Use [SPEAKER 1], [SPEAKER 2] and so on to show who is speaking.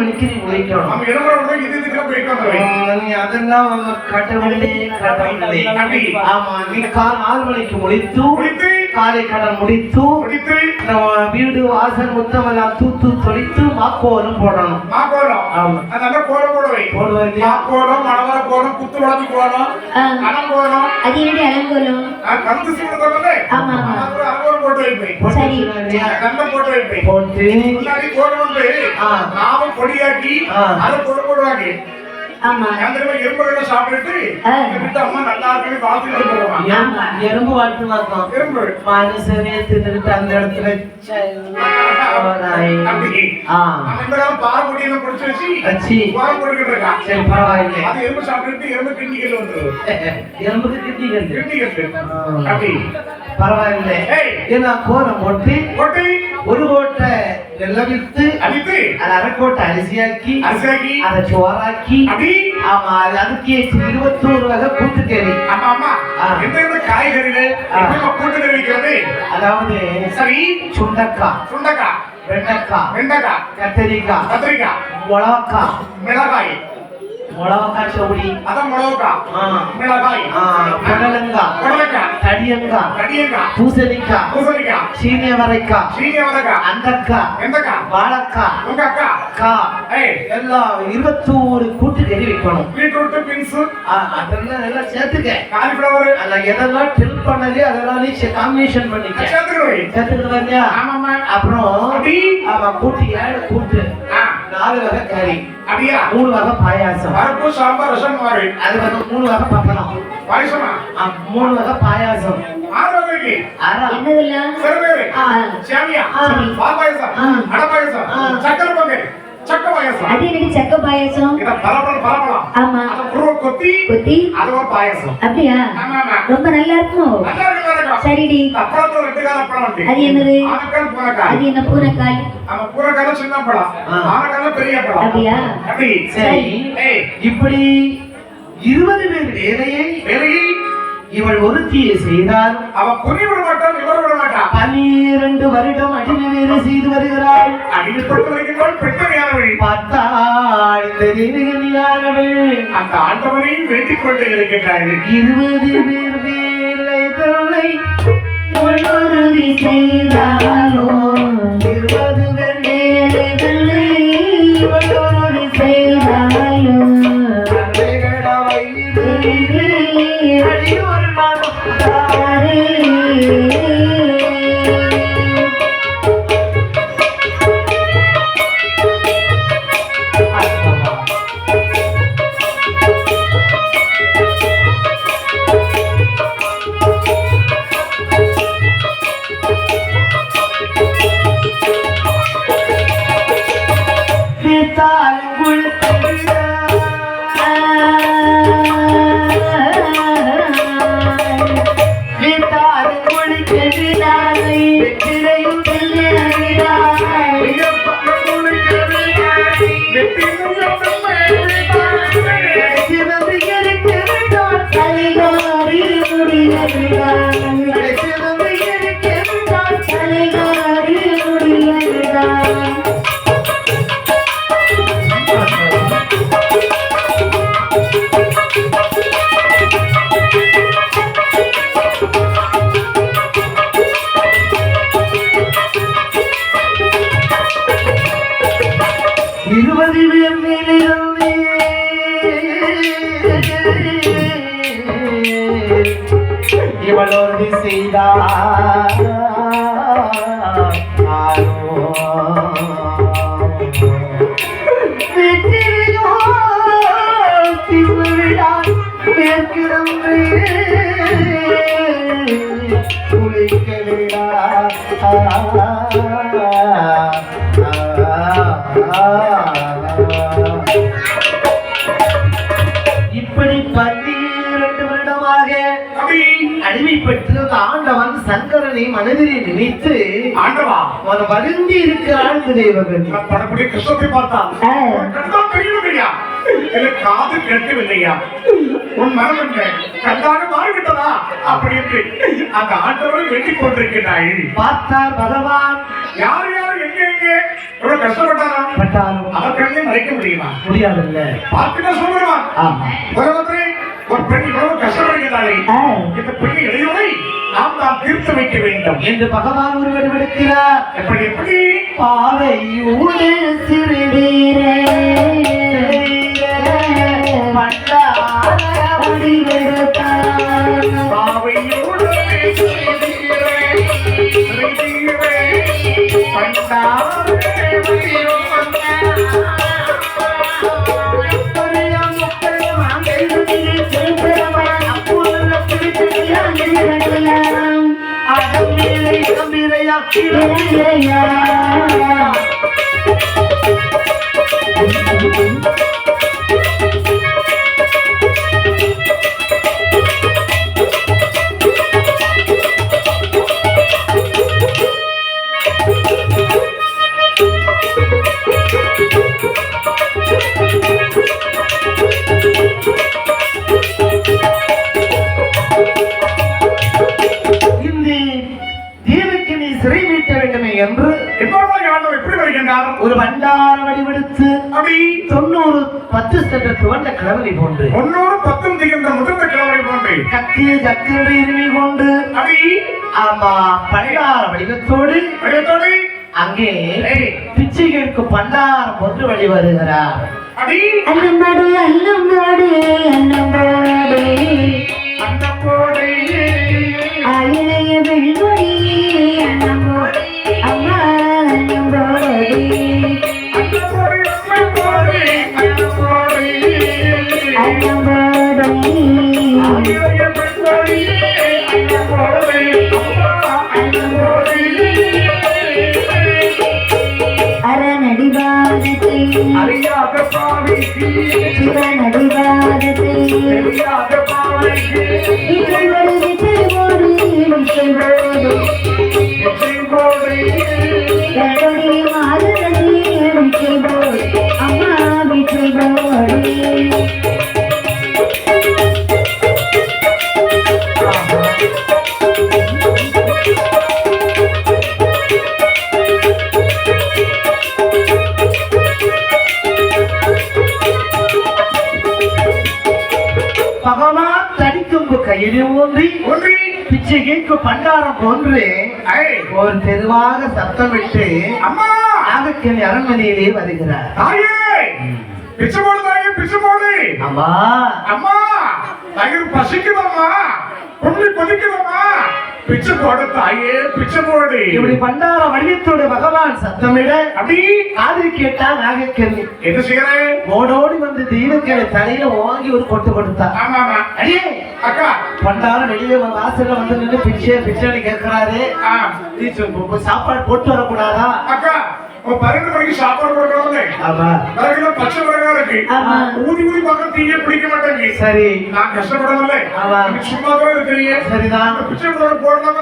[SPEAKER 1] மணிக்கு நீ முடிக்கணும்.
[SPEAKER 2] நம்ம இடமோட இதுக்கு போயிட்டு வந்துருவேன்.
[SPEAKER 1] நீ அதெல்லாம் கடவுளே கடவுளே. ஆமா, நீ 4 மணிக்கு முடித்து காலை கடன் முடித்து வீடு வாசல் முத்தமெல்லாம் தூத்து தொளித்து மாக்கோலம் போடணும்.
[SPEAKER 2] மாக்கோலம் அதனால கோலம் போடுவேன். மாக்கோலம் மணவர கோலம் குத்து வளர்ச்சி கோலம் அலங்கோலம்.
[SPEAKER 3] அது என்னடி அலங்கோலம்?
[SPEAKER 2] கந்து சீவனதே.
[SPEAKER 3] ஆமா
[SPEAKER 2] அலங்கோலம் போட்டு வைப்பேன்.
[SPEAKER 3] சரி
[SPEAKER 2] கந்த போட்டு வைப்பேன்.
[SPEAKER 1] போட்டு
[SPEAKER 2] முன்னாடி கோலம் வந்து நாம பொடியாக்கி அத போடுவாங்க.
[SPEAKER 3] ஆமா
[SPEAKER 2] எறும்புகளை சாப்பிட்டு அம்மா நல்லா இருக்குன்னு வாழ்த்துட்டு போவாங்க.
[SPEAKER 1] எறும்பு வாழ்த்து மாத்தோம்.
[SPEAKER 2] எறும்பு
[SPEAKER 1] மனுஷனே தின்னுட்டு அந்த இடத்துல
[SPEAKER 2] பாரம்பரியம் பிடிச்சி வச்சு பாரம் போட்டுக்கிட்டு இருக்கா.
[SPEAKER 1] சரி பரவாயில்லை.
[SPEAKER 2] அது எறும்பு சாப்பிட்டு எறும்பு கிண்டிகள் வந்துடும்.
[SPEAKER 1] எறும்புக்கு கிண்டிகள்
[SPEAKER 2] அப்படி
[SPEAKER 1] பரவாயில்லை. ஏன்னா கோலம் போட்டு ஒரு கோட்டை வெள்ளம் வித்து
[SPEAKER 2] அடித்து
[SPEAKER 1] அது அரைக்கோட்டை அரிசியாக்கி அதை சோறாக்கி ஆமா அதுக்கு 21 வகை கூட்டுக்கறி.
[SPEAKER 2] ஆமா எந்த காய்கறிகள் கூட்டுக்கறி வைக்கிறது? அதாவது சரி சுண்டக்காய் வெண்டைக்காய் கத்திரிக்காய் மிளகாய் சவுடி அதான் மிளகாய் புடலங்காய் தடியங்காய் பூசணிக்காய் சீனியவரைக்காய் அந்தக்காய் வாழைக்காய் எல்லாம் 21 கூட்டுக்கறி வைக்கணும். பீட்ரூட் பீன்ஸ் அதெல்லாம் எல்லாம் சேர்த்துக்க. காலிஃப்ளவர் அதெல்லாம் எதெல்லாம் டில் பண்ணது அதெல்லாம் நீ காம்பினேஷன் பண்ணிக்க. சேர்த்துக்கிட்டு அப்புறம் கூட்டு 7 கூட்டு 4 வகை கறி அப்படியா 3 வகை பாயாசம் பருப்பு சாம்பார் ரசம் மாதிரி அது வந்து 3 வகை பப்படம் பாயாசமா 3 வகை பாயாசம் 6 வகைக்கு
[SPEAKER 3] என்னதுல
[SPEAKER 2] சர்வேரே சேமியா பாயாசம் அட பாயாசம் சக்கரை பொங்கல் சக்க பாயாசம்
[SPEAKER 3] அது என்னடி சக்க பாயாசம்?
[SPEAKER 2] இத பரபரம்
[SPEAKER 3] ஆமா
[SPEAKER 2] அத புரு கொத்தி அது ஒரு பாயாசம்.
[SPEAKER 3] அப்படியா?
[SPEAKER 2] ஆமா
[SPEAKER 3] ரொம்ப நல்லா இருக்கும்.
[SPEAKER 2] நல்லா இருக்கும்.
[SPEAKER 3] சரிடி.
[SPEAKER 2] அப்புறம் 2 கால பழம் இருக்கு.
[SPEAKER 3] அது என்னது?
[SPEAKER 2] ஆனக்கால் பூரக்காய்.
[SPEAKER 3] அது என்ன பூரக்காய்?
[SPEAKER 2] ஆமா பூரக்காய் சின்ன பழம் ஆனக்கால் பெரிய பழம்.
[SPEAKER 3] அப்படியா?
[SPEAKER 2] அப்படி
[SPEAKER 1] சரி. இப்படி 20 பேர் வேலையை இவள் ஒருத்தியை செய்தால்
[SPEAKER 2] அவன் புரிய விட மாட்டான், இவர் விட மாட்டான்.
[SPEAKER 1] 12 வருடம் அடிமை வேலை செய்து வருகிறாள்.
[SPEAKER 2] அடிமைப்பட்டு வருகிறாள். பெற்றவையானவள்
[SPEAKER 1] பார்த்தாள் இந்த தேவிகனியானவள்
[SPEAKER 2] அந்த ஆண்டவனையும் வேண்டிக் கொண்டு இருக்கின்றாள்.
[SPEAKER 1] 20 பேர் வேலை தொல்லை ஒருதி செய்தாலோ 20 பேர் வேலை தொல்லை ஒருதி செய்தாலோ இவளோடு செய்தார் குளிக்க விடா இப்படி 12 வருடமாக அடிமைப்பட்டு ஆண்டவன் சங்கரனை மனதிலே நினைத்து
[SPEAKER 2] ஆண்டவா
[SPEAKER 1] வருந்தி இருக்கிறாள் தேவகன்.
[SPEAKER 2] படக்கூடிய கிருஷ்ணத்தை பார்த்தான் காது கேட்கவில்லையா? உன் மனம் என்ன கண்டாக மாறிவிட்டதா? அப்படி என்று அந்த ஆண்டவரை வேண்டிக் கொண்டிருக்கிறாள்.
[SPEAKER 1] பார்த்தார் பகவான்
[SPEAKER 2] யார் எங்கே எவ்வளவு கஷ்டப்பட்டாரா?
[SPEAKER 1] பட்டாலும்
[SPEAKER 2] அதற்கு பெண்ணை மறைக்க முடியுமா?
[SPEAKER 1] முடியாதுல்ல.
[SPEAKER 2] பார்த்துட்டா சொல்லுமா?
[SPEAKER 1] ஆமா.
[SPEAKER 2] உலகத்திலே ஒரு பெண் இவ்வளவு கஷ்டப்படுகிறாளே, இந்த பெண்ணை இடையூறை நாம் தான் தீர்த்து வைக்க வேண்டும்
[SPEAKER 1] என்று பகவான் ஒருவர் விடுக்கிறார்.
[SPEAKER 2] எப்படி எப்படி
[SPEAKER 1] பாவையூடு சிறுவீரே மண்டார முடிவெடுத்தார்.
[SPEAKER 2] பாவையோடு சிறுநீரே, சிறுநீரே, பண்டாரே
[SPEAKER 1] என்று
[SPEAKER 2] எப்படி வருகின்றார்?
[SPEAKER 1] ஒரு பண்டார வடிவெடுத்து 90 10 சென்ற துவண்ட கிழவனை போன்று
[SPEAKER 2] 110 திகழ்ந்த முதிர்ந்த கிழவனை போன்று
[SPEAKER 1] கக்கு கக்கு என்று இருமி கொண்டு ஆமா பண்டார வடிவத்தோடு அங்கே பிச்சை கேட்கும் பண்டாரம் ஒன்று வழி வருகிறார்.
[SPEAKER 3] அன்னம்பாடு அன்னம்பாடு அன்னம்பாடு ஆயிரைய வெள்மொழி அன்னம்போடு அம்மா அன்னம்போடு அரணடிவாதத்தை
[SPEAKER 2] அறியாத பாவிக்கு
[SPEAKER 3] சிவனடிவாதத்தை
[SPEAKER 2] தெரியாத பாவிக்கு
[SPEAKER 3] இசைவோடு இசைவோடு இசைவோடு
[SPEAKER 2] இசைவோடு
[SPEAKER 3] என்னுடைய மாதரசி இசைவோடு அம்மா இசைவோடு
[SPEAKER 1] பகவான் தடிக்கும் கையிலே ஊன்றி பிச்சை கேட்கும் பண்டாரம் போன்று ஒரு தெருவாக சத்தமிட்டு
[SPEAKER 2] அம்மா
[SPEAKER 1] நாகக்கனி அரண்மனையிலே வருகிறார்.
[SPEAKER 2] தாயே பிச்சை போடு, தாயே பிச்சை போடு.
[SPEAKER 1] அம்மா
[SPEAKER 2] அம்மா தயிர் பசிக்குதம்மா, புள்ளி கொதிக்குதம்மா, பிச்சை போடு தாயே பிச்சை போடு.
[SPEAKER 1] இப்படி பண்டார வடிவத்தோடு பகவான் சத்தமிட
[SPEAKER 2] அப்படி
[SPEAKER 1] காதில் கேட்டா நாகக்கனி
[SPEAKER 2] என்ன செய்யறேன்?
[SPEAKER 1] ஓடோடி வந்து தெய்வக்கலை தலையில வாங்கி ஒரு கொட்டு கொடுத்தா.
[SPEAKER 2] ஆமா ஆமா
[SPEAKER 1] அடியே
[SPEAKER 2] அக்கா
[SPEAKER 1] பண்டார வெளியே வாசல்ல வந்து நின்று பிச்சை கேட்கிறாரு. நீ சாப்பாடு போட்டு வரக்கூடாதா?
[SPEAKER 2] அக்கா 12 மணிக்கு சாப்பாடு கொடுக்கணும்னு
[SPEAKER 1] ஆமா
[SPEAKER 2] அதுல பச்சை மிளகா இருக்கு,
[SPEAKER 3] ஆமா.
[SPEAKER 2] ஊதி ஊதி பக்கம் தீய பிடிக்க மாட்டேங்க.
[SPEAKER 1] சரி
[SPEAKER 2] நான் கஷ்டப்படவில்லை,
[SPEAKER 1] ஆமா
[SPEAKER 2] சும்மா தான் தெரியும்.
[SPEAKER 1] சரிதான்.
[SPEAKER 2] பிச்சை போடணும்